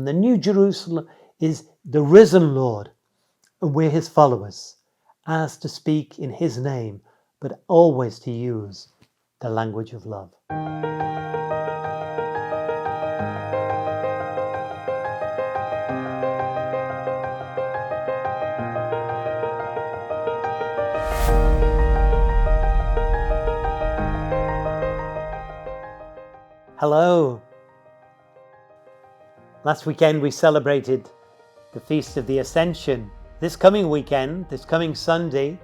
The New Jerusalem is the risen Lord, and we're his followers, as to speak in his name, but always to use the language of love. Hello. Last weekend we celebrated the Feast of the Ascension. This coming weekend, this coming Sunday,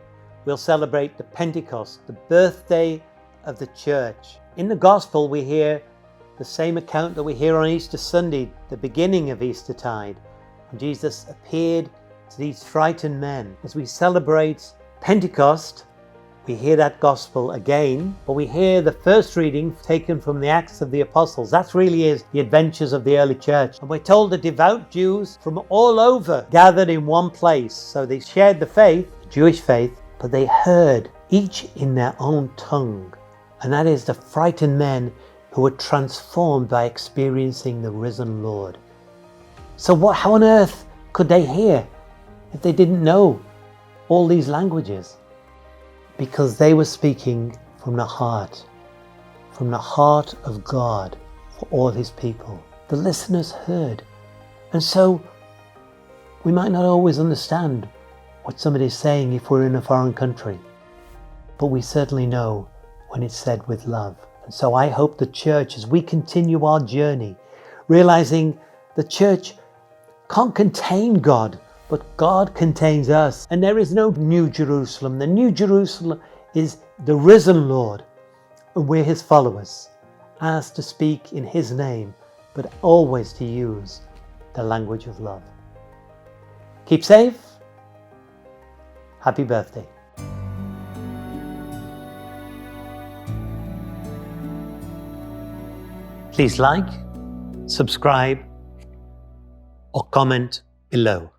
we'll celebrate the Pentecost, the birthday of the church. In the Gospel we hear the same account that we hear on Easter Sunday, the beginning of Eastertide, when Jesus appeared to these frightened men. As we celebrate Pentecost, we hear that gospel again, but we hear the first reading taken from the Acts of the Apostles. That really is the adventures of the early church. And we're told the devout Jews from all over gathered in one place. So they shared the faith, the Jewish faith, but they heard each in their own tongue. And that is the frightened men who were transformed by experiencing the risen Lord. So how on earth could they hear if they didn't know all these languages? Because they were speaking from the heart of God for all his people. The listeners heard. And so we might not always understand what somebody's saying if we're in a foreign country, but we certainly know when it's said with love. And so I hope the church, as we continue our journey, realizing the church can't contain God, but God contains us. And there is no New Jerusalem. The New Jerusalem is the risen Lord, and we're his followers, as to speak in his name, but always to use the language of love. Keep safe. Happy birthday. Please like, subscribe, or comment below.